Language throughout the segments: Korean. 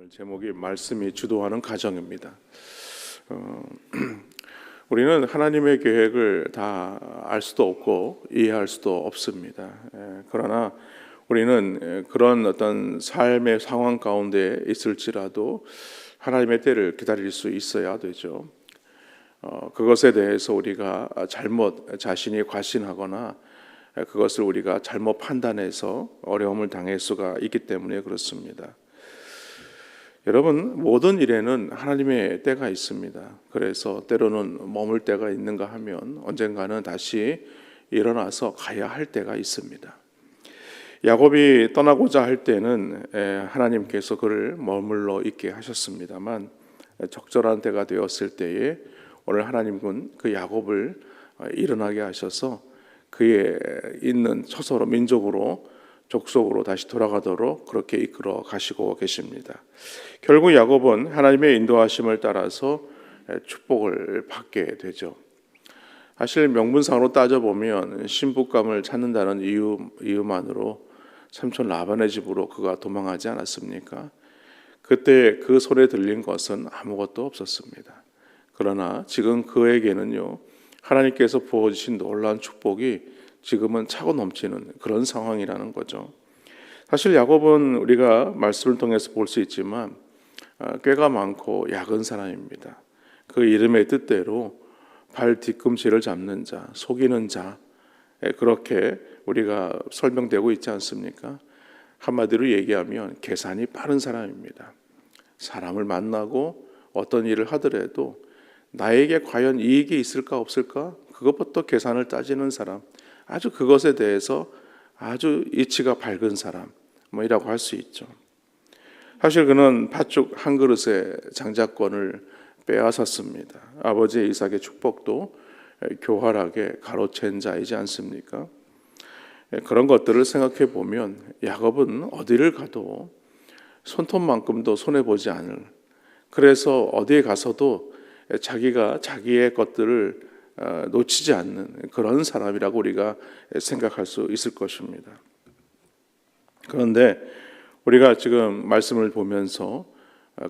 오늘 제목이 말씀이 주도하는 가정입니다. 우리는 하나님의 계획을 다 알 수도 없고 이해할 수도 없습니다. 그러나 우리는 그런 어떤 삶의 상황 가운데 있을지라도 하나님의 때를 기다릴 수 있어야 되죠. 그것에 대해서 우리가 자신이 과신하거나 그것을 우리가 잘못 판단해서 어려움을 당할 수가 있기 때문에 그렇습니다. 여러분, 모든 일에는 하나님의 때가 있습니다. 그래서 때로는 머물 때가 있는가 하면 언젠가는 다시 일어나서 가야 할 때가 있습니다. 야곱이 떠나고자 할 때는 하나님께서 그를 머물러 있게 하셨습니다만 적절한 때가 되었을 때에 오늘 하나님은 그 야곱을 일어나게 하셔서 그의 있는 처소로 민족으로 족속으로 다시 돌아가도록 그렇게 이끌어 가시고 계십니다. 결국 야곱은 하나님의 인도하심을 따라서 축복을 받게 되죠. 사실 명분상으로 따져보면 신부감을 찾는다는 이유만으로 삼촌 라반의 집으로 그가 도망하지 않았습니까? 그때 그 손에 들린 것은 아무것도 없었습니다. 그러나 지금 그에게는요, 하나님께서 부어주신 놀라운 축복이 지금은 차고 넘치는 그런 상황이라는 거죠. 사실 야곱은 우리가 말씀을 통해서 볼 수 있지만 꾀가 많고 약은 사람입니다. 그 이름의 뜻대로 발 뒤꿈치를 잡는 자, 속이는 자, 그렇게 우리가 설명되고 있지 않습니까? 한마디로 얘기하면 계산이 빠른 사람입니다. 사람을 만나고 어떤 일을 하더라도 나에게 과연 이익이 있을까 없을까? 그것부터 계산을 따지는 사람, 아주 그것에 대해서 아주 이치가 밝은 사람, 이라고 할 수 있죠. 사실 그는 팥죽 한 그릇의 장자권을 빼앗았습니다. 아버지 이삭의 축복도 교활하게 가로챈 자이지 않습니까? 그런 것들을 생각해 보면 야곱은 어디를 가도 손톱만큼도 손해보지 않을, 그래서 어디에 가서도 자기가 자기의 것들을 놓치지 않는 그런 사람이라고 우리가 생각할 수 있을 것입니다. 그런데 우리가 지금 말씀을 보면서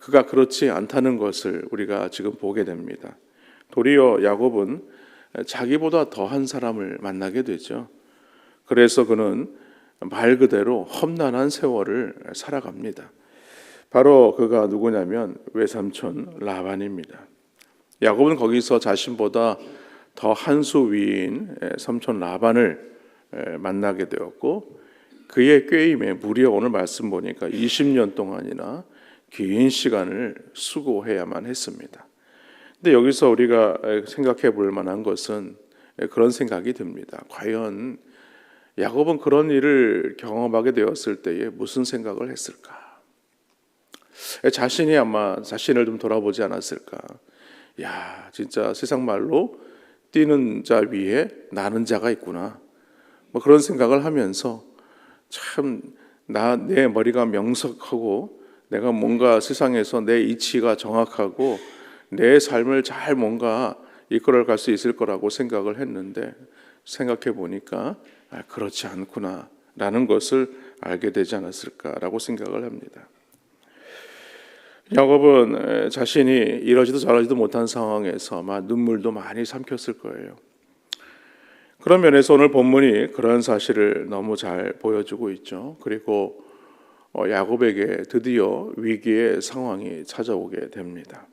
그가 그렇지 않다는 것을 우리가 지금 보게 됩니다. 도리어 야곱은 자기보다 더한 사람을 만나게 되죠. 그래서 그는 말 그대로 험난한 세월을 살아갑니다. 바로 그가 누구냐면 외삼촌 라반입니다. 야곱은 거기서 자신보다 더 한 수 위인 삼촌 라반을 만나게 되었고, 그의 꾀임에 무려 오늘 말씀 보니까 20년 동안이나 긴 시간을 수고해야만 했습니다. 근데 여기서 우리가 생각해 볼 만한 것은 그런 생각이 듭니다. 과연 야곱은 그런 일을 경험하게 되었을 때에 무슨 생각을 했을까? 자신이 아마 자신을 좀 돌아보지 않았을까? 야, 진짜 세상 말로 뛰는 자 위에 나는 자가 있구나. 그런 생각을 하면서 참 내 머리가 명석하고 내가 뭔가 세상에서 내 이치가 정확하고 내 삶을 잘 뭔가 이끌어 갈 수 있을 거라고 생각을 했는데 생각해 보니까 그렇지 않구나 라는 것을 알게 되지 않았을까라고 생각을 합니다. 야곱은 자신이 이러지도 저러지도 못한 상황에서 눈물도 많이 삼켰을 거예요. 그런 면에서 오늘 본문이 그런 사실을 너무 잘 보여주고 있죠. 그리고 야곱에게 드디어 위기의 상황이 찾아오게 됩니다.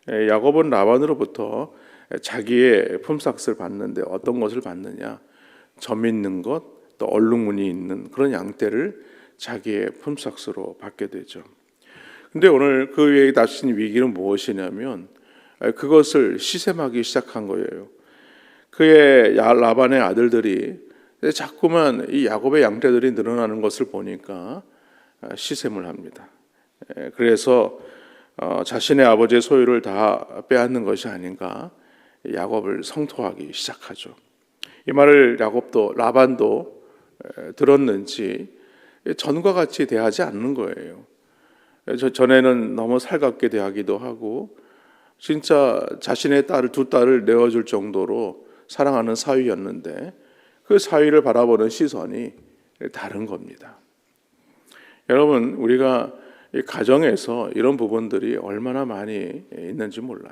야곱은 라반으로부터 자기의 품삯을 받는데 어떤 것을 받느냐? 점 있는 것, 또 얼룩무늬 있는 그런 양떼를 자기의 품삯으로 받게 되죠. 근데 오늘 그에게 닥친 위기는 무엇이냐면 그것을 시샘하기 시작한 거예요. 그의 라반의 아들들이 자꾸만 이 야곱의 양떼들이 늘어나는 것을 보니까 시샘을 합니다. 그래서 자신의 아버지의 소유를 다 빼앗는 것이 아닌가 야곱을 성토하기 시작하죠. 이 말을 라반도 들었는지 전과 같이 대하지 않는 거예요. 전에는 너무 살갑게 대하기도 하고 진짜 자신의 두 딸을 내어줄 정도로 사랑하는 사위였는데 그 사위를 바라보는 시선이 다른 겁니다. 여러분, 우리가 이 가정에서 이런 부분들이 얼마나 많이 있는지 몰라요.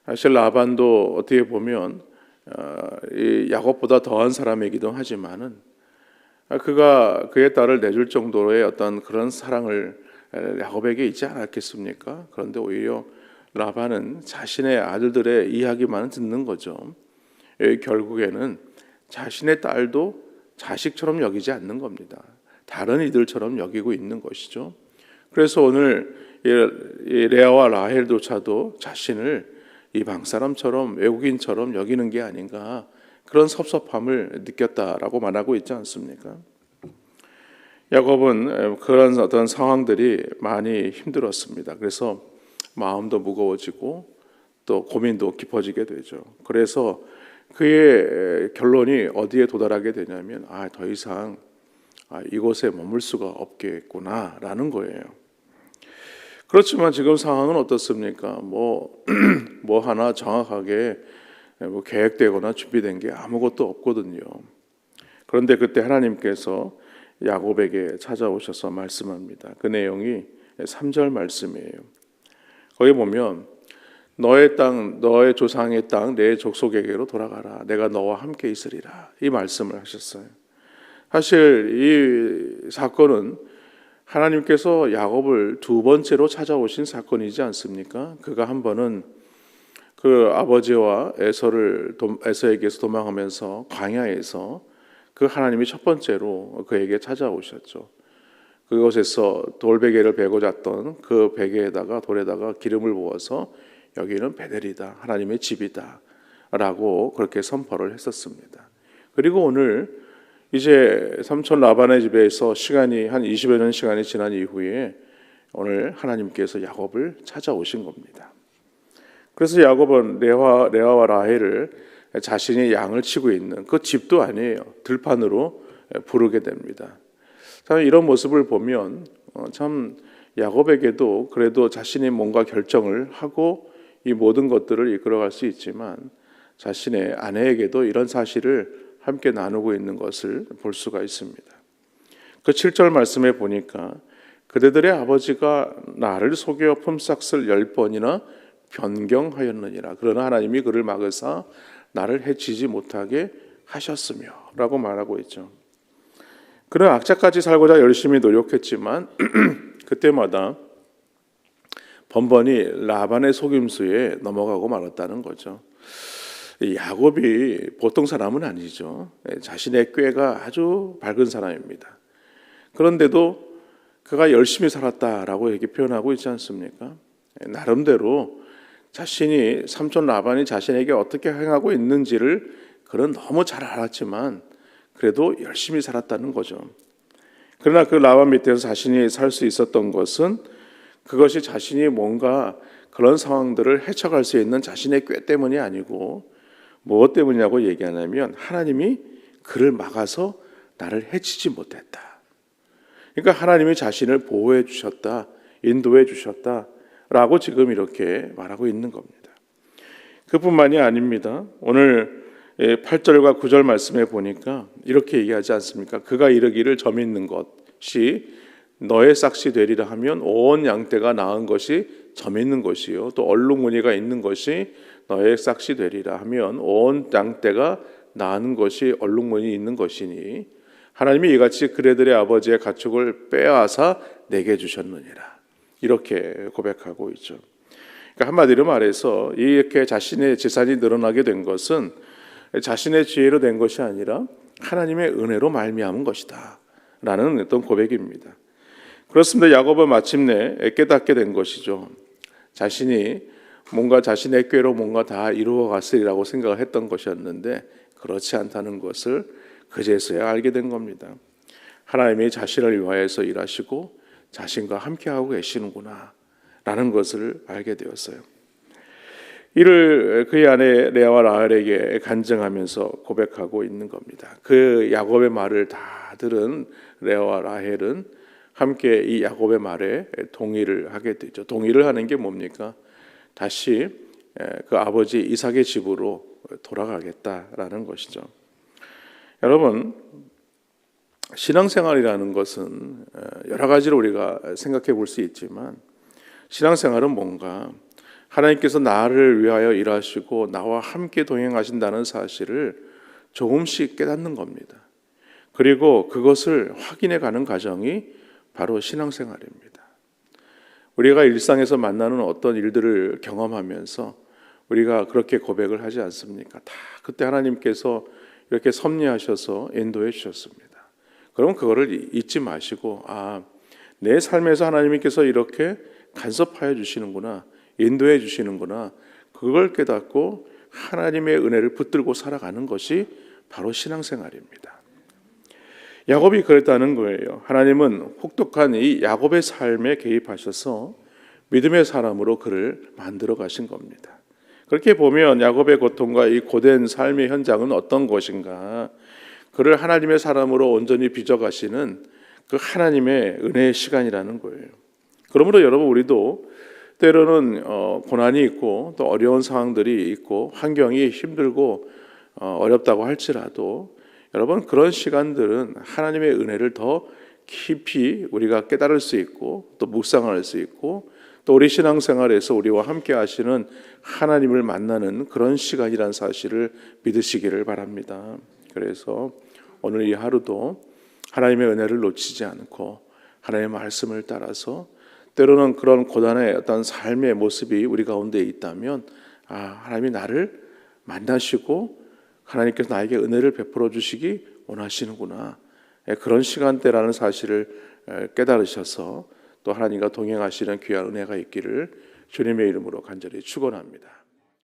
사실 라반도 어떻게 보면 이 야곱보다 더한 사람이기도 하지만은 그가 그의 딸을 내줄 정도의 어떤 그런 사랑을 야곱에게 있지 않았겠습니까? 그런데 오히려 라반은 자신의 아들들의 이야기만 듣는 거죠. 결국에는 자신의 딸도 자식처럼 여기지 않는 겁니다. 다른 이들처럼 여기고 있는 것이죠. 그래서 오늘 이 레아와 라헬조차도 자신을 이방 사람처럼 외국인처럼 여기는 게 아닌가, 그런 섭섭함을 느꼈다라고 말하고 있지 않습니까? 야곱은 그런 어떤 상황들이 많이 힘들었습니다. 그래서 마음도 무거워지고 또 고민도 깊어지게 되죠. 그래서 그의 결론이 어디에 도달하게 되냐면 더 이상 이곳에 머물 수가 없겠구나라는 거예요. 그렇지만 지금 상황은 어떻습니까? 뭐 하나 정확하게 계획되거나 준비된 게 아무것도 없거든요. 그런데 그때 하나님께서 야곱에게 찾아오셔서 말씀합니다. 그 내용이 3절 말씀이에요. 거기 보면 너의 땅, 너의 조상의 땅, 내 족속에게로 돌아가라. 내가 너와 함께 있으리라. 이 말씀을 하셨어요. 사실 이 사건은 하나님께서 야곱을 두 번째로 찾아오신 사건이지 않습니까? 그가 한 번은 그 아버지와 에서에게서 도망하면서 광야에서 그 하나님이 첫 번째로 그에게 찾아오셨죠. 그곳에서 돌베개를 베고 잤던 그 베개에다가 돌에다가 기름을 부어서 여기는 베델이다, 하나님의 집이다 라고 그렇게 선포를 했었습니다. 그리고 오늘 이제 삼촌 라반의 집에서 시간이 한 20여 년 시간이 지난 이후에 오늘 하나님께서 야곱을 찾아오신 겁니다. 그래서 야곱은 레아와 라헬을 자신이 양을 치고 있는 그 집도 아니에요. 들판으로 부르게 됩니다. 참 이런 모습을 보면 참 야곱에게도 그래도 자신이 뭔가 결정을 하고 이 모든 것들을 이끌어갈 수 있지만 자신의 아내에게도 이런 사실을 함께 나누고 있는 것을 볼 수가 있습니다. 그 7절 말씀에 보니까 그대들의 아버지가 나를 속여 품삯을 10번이나 변경하였느니라. 그러나 하나님이 그를 막으사 나를 해치지 못하게 하셨으며 라고 말하고 있죠. 그는 악자까지 살고자 열심히 노력했지만 그때마다 번번이 라반의 속임수에 넘어가고 말았다는 거죠. 야곱이 보통 사람은 아니죠. 자신의 꾀가 아주 밝은 사람입니다. 그런데도 그가 열심히 살았다라고 이렇게 표현하고 있지 않습니까? 나름대로 자신이 삼촌 라반이 자신에게 어떻게 행하고 있는지를 그는 너무 잘 알았지만 그래도 열심히 살았다는 거죠. 그러나 그 라반 밑에서 자신이 살 수 있었던 것은 그것이 자신이 뭔가 그런 상황들을 헤쳐갈 수 있는 자신의 꾀 때문이 아니고 무엇 때문이냐고 얘기하냐면 하나님이 그를 막아서 나를 해치지 못했다. 그러니까 하나님이 자신을 보호해 주셨다, 인도해 주셨다라고 지금 이렇게 말하고 있는 겁니다. 그뿐만이 아닙니다. 오늘 8절과 9절 말씀에 보니까 이렇게 얘기하지 않습니까? 그가 이르기를 점 있는 것이 너의 싹시 되리라 하면 온 양떼가 나은 것이 점 있는 것이요 또 얼룩무늬가 있는 것이 너의 싹시 되리라 하면 온 양떼가 나은 것이 얼룩무늬 있는 것이니 하나님이 이같이 그대들의 아버지의 가축을 빼앗아 내게 주셨느니라. 이렇게 고백하고 있죠. 그러니까 한마디로 말해서 이렇게 자신의 재산이 늘어나게 된 것은 자신의 지혜로 된 것이 아니라 하나님의 은혜로 말미암은 것이다 라는 어떤 고백입니다. 그렇습니다. 야곱은 마침내 깨닫게 된 것이죠. 자신이 뭔가 자신의 꾀로 뭔가 다 이루어 갔으리라고 생각을 했던 것이었는데 그렇지 않다는 것을 그제서야 알게 된 겁니다. 하나님이 자신을 위하여서 일하시고 자신과 함께하고 계시는구나 라는 것을 알게 되었어요. 이를 그의 아내 레아와 라헬에게 간증하면서 고백하고 있는 겁니다. 그 야곱의 말을 다 들은 레아와 라헬은 함께 이 야곱의 말에 동의를 하게 되죠. 동의를 하는 게 뭡니까? 다시 그 아버지 이삭의 집으로 돌아가겠다라는 것이죠. 여러분, 신앙생활이라는 것은 여러 가지로 우리가 생각해 볼 수 있지만 신앙생활은 뭔가 하나님께서 나를 위하여 일하시고 나와 함께 동행하신다는 사실을 조금씩 깨닫는 겁니다. 그리고 그것을 확인해 가는 과정이 바로 신앙생활입니다. 우리가 일상에서 만나는 어떤 일들을 경험하면서 우리가 그렇게 고백을 하지 않습니까? 다 그때 하나님께서 이렇게 섭리하셔서 인도해 주셨습니다. 그럼 그거를 잊지 마시고 내 삶에서 하나님께서 이렇게 간섭하여 주시는구나, 인도해 주시는구나, 그걸 깨닫고 하나님의 은혜를 붙들고 살아가는 것이 바로 신앙생활입니다. 야곱이 그랬다는 거예요. 하나님은 혹독한 이 야곱의 삶에 개입하셔서 믿음의 사람으로 그를 만들어 가신 겁니다. 그렇게 보면 야곱의 고통과 이 고된 삶의 현장은 어떤 것인가? 그를 하나님의 사람으로 온전히 빚어가시는 그 하나님의 은혜의 시간이라는 거예요. 그러므로 여러분, 우리도 때로는 고난이 있고 또 어려운 상황들이 있고 환경이 힘들고 어렵다고 할지라도 여러분, 그런 시간들은 하나님의 은혜를 더 깊이 우리가 깨달을 수 있고 또 묵상할 수 있고 또 우리 신앙생활에서 우리와 함께 하시는 하나님을 만나는 그런 시간이라는 사실을 믿으시기를 바랍니다. 그래서 오늘 이 하루도 하나님의 은혜를 놓치지 않고 하나님의 말씀을 따라서 때로는 그런 고단의 어떤 삶의 모습이 우리 가운데 있다면 하나님이 나를 만나시고 하나님께서 나에게 은혜를 베풀어 주시기 원하시는구나, 그런 시간대라는 사실을 깨달으셔서 또 하나님과 동행하시는 귀한 은혜가 있기를 주님의 이름으로 간절히 축원합니다.